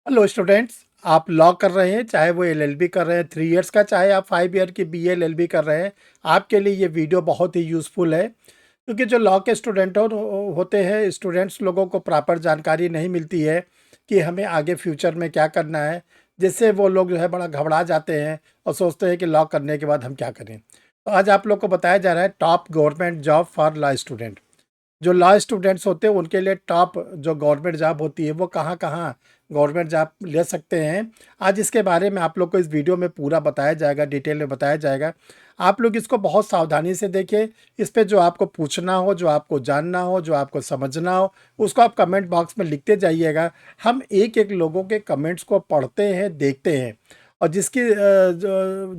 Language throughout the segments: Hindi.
Hello students. आप लॉ कर रहे हैं, चाहे वो एलएलबी कर रहे हैं 3 इयर्स का, चाहे आप 5 ईयर की बीए एलएलबी कर रहे हैं। आपके लिए ये वीडियो बहुत ही यूज़फुल है, क्योंकि जो लॉ के स्टूडेंट होते हैं, स्टूडेंट्स लोगों को प्रॉपर जानकारी नहीं मिलती है कि हमें आगे फ्यूचर में क्या करना है, जिससे वो लोग जो है बड़ा घबरा जाते हैं और सोचते हैं कि लॉ करने के बाद हम क्या करें। तो आज आप लोग को बताया जा रहा है top government job for law student. जो लॉ स्टूडेंट्स होते हैं उनके लिए टॉप जो गवर्नमेंट जॉब होती है वो कहाँ कहाँ गवर्नमेंट जॉब ले सकते हैं। आज इसके बारे में आप लोग को इस वीडियो में पूरा बताया जाएगा, डिटेल में बताया जाएगा। आप लोग इसको बहुत सावधानी से देखें। इस पे जो आपको पूछना हो, जो आपको जानना हो, जो आपको समझना हो, उसको आप कमेंट बॉक्स में लिखते जाइएगा। हम एक एक लोगों के कमेंट्स को पढ़ते हैं, देखते हैं, और जिसकी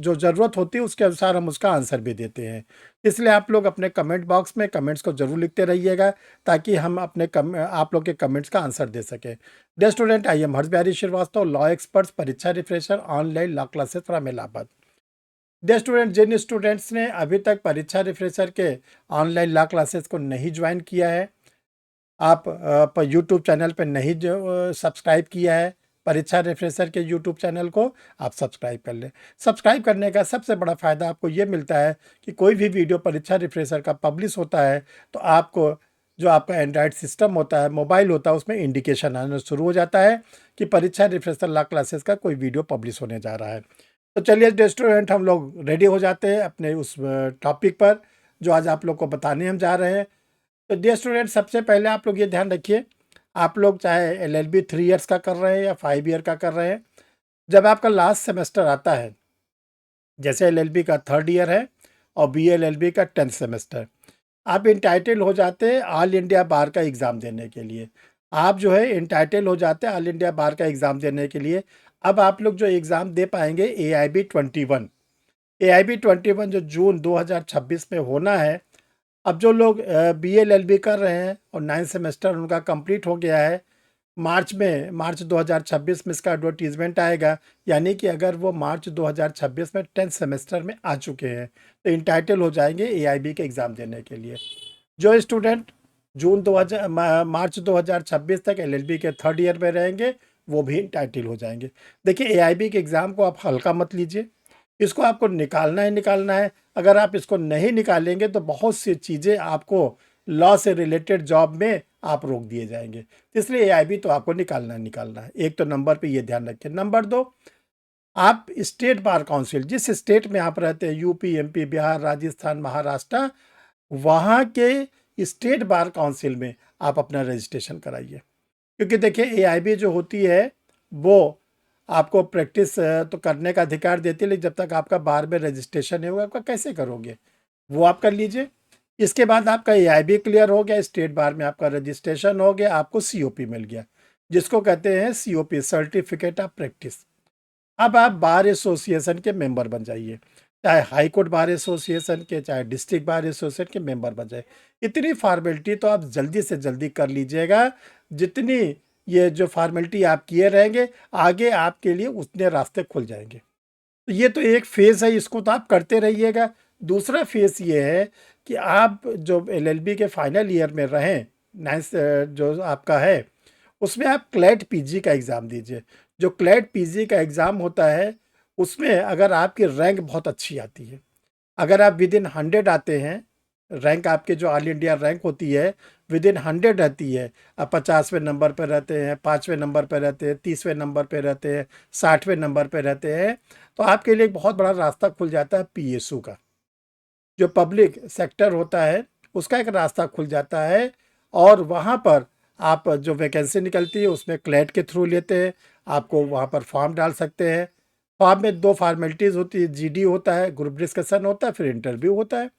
जो ज़रूरत होती है उसके अनुसार हम उसका आंसर भी देते हैं। इसलिए आप लोग अपने कमेंट बॉक्स में कमेंट्स को ज़रूर लिखते रहिएगा, ताकि हम अपने आप लोग के कमेंट्स का आंसर दे सकें। Dear student, I am Harsh Bihari Srivastava, law experts, Pariksha refresher, online law classes from Allahabad. Dear student, जिन स्टूडेंट्स ने अभी तक परीक्षा रिफ्रेशर के ऑनलाइन लॉ क्लासेस को नहीं ज्वाइन किया है, आप यूट्यूब चैनल पर नहीं जो सब्सक्राइब किया है परीक्षा रिफ्रेशर के यूट्यूब चैनल को, आप सब्सक्राइब कर लें। सब्सक्राइब करने का सबसे बड़ा फ़ायदा आपको ये मिलता है कि कोई भी वीडियो परीक्षा रिफ्रेशर का पब्लिश होता है तो आपको, जो आपका एंड्रॉयड सिस्टम होता है, मोबाइल होता है, उसमें इंडिकेशन आना शुरू हो जाता है कि परीक्षा रिफ्रेशर लॉ क्लासेस का कोई वीडियो पब्लिश होने जा रहा है। तो चलिए डियर स्टूडेंट, हम लोग रेडी हो जाते हैं अपने उस टॉपिक पर जो आज आप लोग को बताने हम जा रहे हैं। तो डियर स्टूडेंट, सबसे पहले आप लोग ये ध्यान रखिए, आप लोग चाहे एलएलबी 3 इयर्स का कर रहे हैं या 5 ईयर का कर रहे हैं, जब आपका लास्ट सेमेस्टर आता है, जैसे एलएलबी का 3rd ईयर है और बीएलएलबी का 10th सेमेस्टर, आप इंटाइटल हो जाते हैं ऑल इंडिया बार का एग्ज़ाम देने के लिए। आप जो है इंटाइटल हो जाते हैं ऑल इंडिया बार का एग्ज़ाम देने के लिए। अब आप लोग जो एग्ज़ाम दे पाएंगे ए आई बी 21 जो जून 2026 में होना है। अब जो लोग बीएलएलबी कर रहे हैं और 9th सेमेस्टर उनका कंप्लीट हो गया है, मार्च 2026 में इसका एडवर्टीजमेंट आएगा। यानी कि अगर वो मार्च 2026 में 10th सेमेस्टर में आ चुके हैं तो इंटाइटल हो जाएंगे एआईबी के एग्ज़ाम देने के लिए। जो स्टूडेंट मार्च 2026 तक एलएलबी के 3rd ईयर में रहेंगे वो भी इंटाइटल हो जाएंगे। देखिए, एआईबी के एग्ज़ाम को आप हल्का मत लीजिए, इसको आपको निकालना ही निकालना है। अगर आप इसको नहीं निकालेंगे तो बहुत सी चीज़ें आपको लॉ से रिलेटेड जॉब में आप रोक दिए जाएंगे। इसलिए एआईबी तो आपको निकालना ही निकालना है। एक तो नंबर पे ये ध्यान रखें। नंबर 2, आप स्टेट बार काउंसिल, जिस स्टेट में आप रहते हैं, यूपी, एमपी, बिहार, राजस्थान, महाराष्ट्र, वहाँ के स्टेट बार काउंसिल में आप अपना रजिस्ट्रेशन कराइए। क्योंकि देखिए, एआईबी जो होती है वो आपको प्रैक्टिस तो करने का अधिकार देती है, लेकिन जब तक आपका बार में रजिस्ट्रेशन नहीं होगा आपका कैसे करोगे, वो आप कर लीजिए। इसके बाद आपका एआईबी क्लियर हो गया, स्टेट बार में आपका रजिस्ट्रेशन हो गया, आपको सीओपी मिल गया, जिसको कहते हैं सीओपी, सर्टिफिकेट ऑफ प्रैक्टिस। अब आप बार एसोसिएशन के मेंबर बन जाइए, चाहे हाई कोर्ट बार एसोसिएशन के, चाहे डिस्ट्रिक्ट बार एसोसिएशन के मेंबर बन जाए। इतनी फॉर्मेलिटी तो आप जल्दी से जल्दी कर लीजिएगा। जितनी ये जो फॉर्मेलिटी आप किए रहेंगे, आगे आपके लिए उतने रास्ते खुल जाएंगे। तो ये तो एक फेज़ है, इसको तो आप करते रहिएगा। दूसरा फेज़ ये है कि आप जो एलएलबी के फाइनल ईयर में रहें, 9th जो आपका है, उसमें आप क्लैट पीजी का एग्ज़ाम दीजिए। जो क्लैट पीजी का एग्ज़ाम होता है, उसमें अगर आपकी रैंक बहुत अच्छी आती है, अगर आप विद इन 100 आते हैं, रैंक आपके जो ऑल इंडिया रैंक होती है विद इन 100 रहती है, आप 50वें नंबर पर रहते हैं, 5वें नंबर पर रहते हैं, 30वें नंबर पर रहते हैं, 60वें नंबर पर रहते हैं, तो आपके लिए एक बहुत बड़ा रास्ता खुल जाता है पीएसयू का। जो पब्लिक सेक्टर होता है उसका एक रास्ता खुल जाता है, और वहाँ पर आप जो वैकेंसी निकलती है उसमें क्लैट के थ्रू लेते हैं, आपको वहाँ पर फॉर्म डाल सकते हैं। फॉर्म में 2 फॉर्मेलिटीज़ होती है, जीडी होता है, ग्रुप डिस्कशन होता है, फिर इंटरव्यू होता है।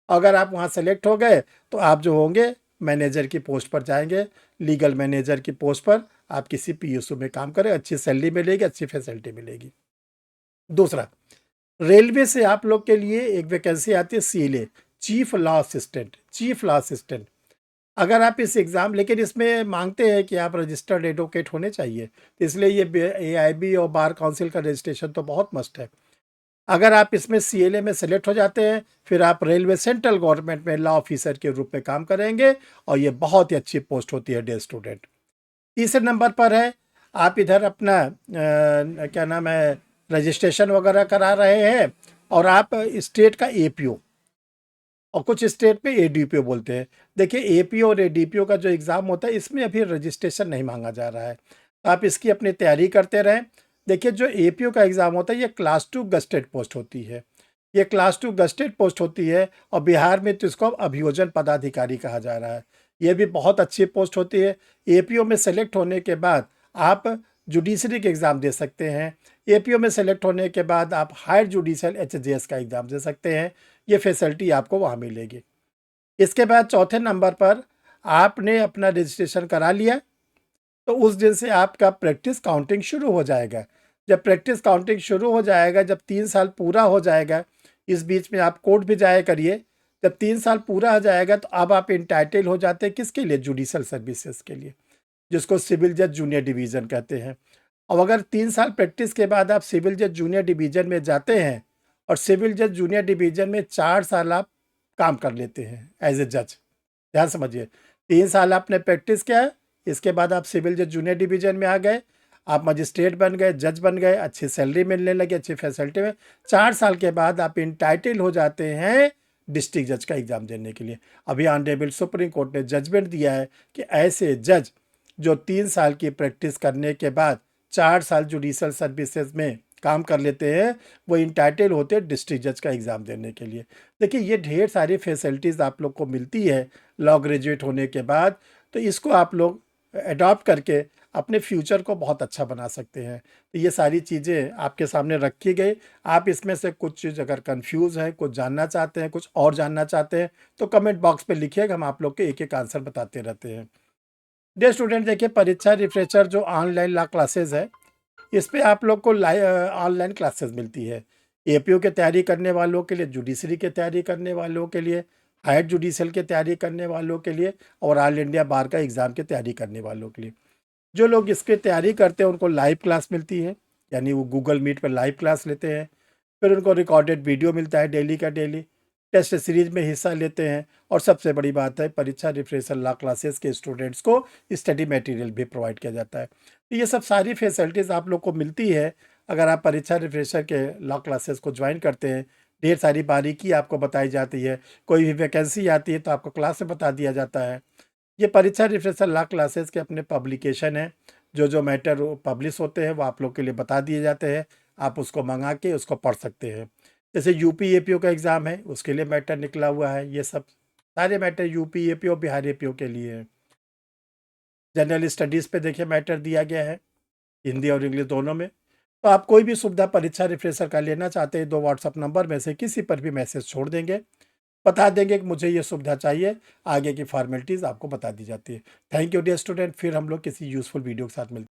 अगर आप वहाँ सेलेक्ट हो गए तो आप जो होंगे मैनेजर की पोस्ट पर जाएंगे, लीगल मैनेजर की पोस्ट पर आप किसी पीएसयू में काम करें, अच्छी सैलरी मिलेगी, अच्छी फैसिलिटी मिलेगी। दूसरा, रेलवे से आप लोग के लिए एक वैकेंसी आती है सीएलए, चीफ लॉ असिस्टेंट। अगर आप इस एग्ज़ाम, लेकिन इसमें मांगते हैं कि आप रजिस्टर्ड एडवोकेट होने चाहिए, तो इसलिए ये एआईबी और बार काउंसिल का रजिस्ट्रेशन तो बहुत मस्ट है। अगर आप इसमें सीएलए में सेलेक्ट हो जाते हैं, फिर आप रेलवे सेंट्रल गवर्नमेंट में लॉ ऑफिसर के रूप में काम करेंगे, और ये बहुत ही अच्छी पोस्ट होती है डियर स्टूडेंट। तीसरे नंबर पर है आप इधर अपना क्या नाम है रजिस्ट्रेशन वगैरह करा रहे हैं, और आप स्टेट का एपीओ और कुछ स्टेट में एडीपीओ बोलते हैं। देखिए एपीओ और एडीपीओ का जो एग्ज़ाम होता है इसमें अभी रजिस्ट्रेशन नहीं मांगा जा रहा है, तो आप इसकी अपनी तैयारी करते रहें। देखिए जो एपीओ का एग्ज़ाम होता है ये क्लास 2 गस्टेड पोस्ट होती है, ये क्लास 2 गस्टेड पोस्ट होती है, और बिहार में तो इसको अब अभियोजन पदाधिकारी कहा जा रहा है। ये भी बहुत अच्छी पोस्ट होती है। एपीओ में सेलेक्ट होने के बाद आप जुडिशरी के एग्ज़ाम दे सकते हैं। एपीओ में सेलेक्ट होने के बाद आप हायर जुडिशियल एचजेएस का एग्ज़ाम दे सकते हैं। ये फैसिलिटी आपको वहाँ मिलेगी। इसके बाद चौथे नंबर पर आपने अपना रजिस्ट्रेशन करा लिया, तो उस दिन से आपका प्रैक्टिस काउंटिंग शुरू हो जाएगा। जब प्रैक्टिस काउंटिंग शुरू हो जाएगा, जब 3 साल पूरा हो जाएगा, इस बीच में आप कोर्ट भी जाया करिए। जब 3 साल पूरा हो जाएगा तो अब आप इंटाइटल हो जाते हैं किसके लिए? जुडिशल सर्विसेज के लिए, जिसको सिविल जज जूनियर डिवीज़न कहते हैं। और अगर 3 साल प्रैक्टिस के बाद आप सिविल जज जूनियर डिवीज़न में जाते हैं, और सिविल जज जूनियर डिवीज़न में 4 साल आप काम कर लेते हैं एज ए जज। ध्यान समझिए, 3 साल आपने प्रैक्टिस किया है, इसके बाद आप सिविल जज जूनियर डिवीज़न में आ गए, आप मजिस्ट्रेट बन गए, जज बन गए, अच्छी सैलरी मिलने लगी, अच्छी फैसिलिटी में। 4 साल के बाद आप इंटाइटल हो जाते हैं डिस्ट्रिक्ट जज का एग्ज़ाम देने के लिए। अभी ऑनरेबल सुप्रीम कोर्ट ने जजमेंट दिया है कि ऐसे जज जो 3 साल की प्रैक्टिस करने के बाद 4 साल जुडिशल सर्विसेज में काम कर लेते हैं, वो इंटाइटल होते हैं डिस्ट्रिक्ट जज का एग्ज़ाम देने के लिए। देखिए ये ढेर सारी फैसिलिटीज़ आप लोग को मिलती है लॉ ग्रेजुएट होने के बाद, तो इसको आप लोग अडॉप्ट करके अपने फ्यूचर को बहुत अच्छा बना सकते हैं। तो ये सारी चीज़ें आपके सामने रखी गई। आप इसमें से कुछ चीज़ अगर कंफ्यूज हैं, कुछ जानना चाहते हैं, कुछ और जानना चाहते हैं, तो कमेंट बॉक्स पे लिखिएगा, हम आप लोग के एक एक आंसर बताते रहते हैं। डियर स्टूडेंट, देखिए परीक्षा रिफ्रेशर जो ऑनलाइन ला क्लासेस है, इस पे आप लोग को ऑनलाइन क्लासेस मिलती है। एपीओ की तैयारी करने वालों के लिए, जुडिशरी की तैयारी करने वालों के लिए, हायर जुडिशल की तैयारी करने वालों के लिए, और ऑल इंडिया बार का एग्ज़ाम की तैयारी करने वालों के लिए। जो लोग इसकी तैयारी करते हैं उनको लाइव क्लास मिलती है, यानी वो गूगल मीट पर लाइव क्लास लेते हैं। फिर उनको रिकॉर्डेड वीडियो मिलता है डेली का डेली, टेस्ट सीरीज में हिस्सा लेते हैं, और सबसे बड़ी बात है परीक्षा रिफ्रेशर लॉ क्लासेस के स्टूडेंट्स को स्टडी मटेरियल भी प्रोवाइड किया जाता है। तो ये सब सारी फैसिलिटीज़ आप लोग को मिलती है अगर आप परीक्षा रिफ्रेशर के लॉ क्लासेस को ज्वाइन करते हैं। ढेर सारी बारीकी आपको बताई जाती है, कोई भी वैकेंसी आती है तो आपको क्लास में बता दिया जाता है। ये परीक्षा रिफ्रेशर लॉ क्लासेस के अपने पब्लिकेशन है, जो जो मैटर पब्लिश होते हैं वो आप लोग के लिए बता दिए जाते हैं, आप उसको मंगा के उसको पढ़ सकते हैं। जैसे यूपी एपीओ का एग्ज़ाम है, उसके लिए मैटर निकला हुआ है। ये सब सारे matter UP APO Bihar APO के लिए है। जनरल स्टडीज़ पे देखिए मैटर दिया गया है, हिंदी और इंग्लिश दोनों में। तो आप कोई भी सुविधा परीक्षा रिफ्रेशर का लेना चाहते हैं, 2 व्हाट्सअप नंबर में से किसी पर भी मैसेज छोड़ देंगे, बता देंगे कि मुझे ये सुविधा चाहिए, आगे की फॉर्मेलिटीज़ आपको बता दी जाती है। थैंक यू डियर स्टूडेंट, फिर हम लोग किसी यूज़फुल वीडियो के साथ मिलते हैं।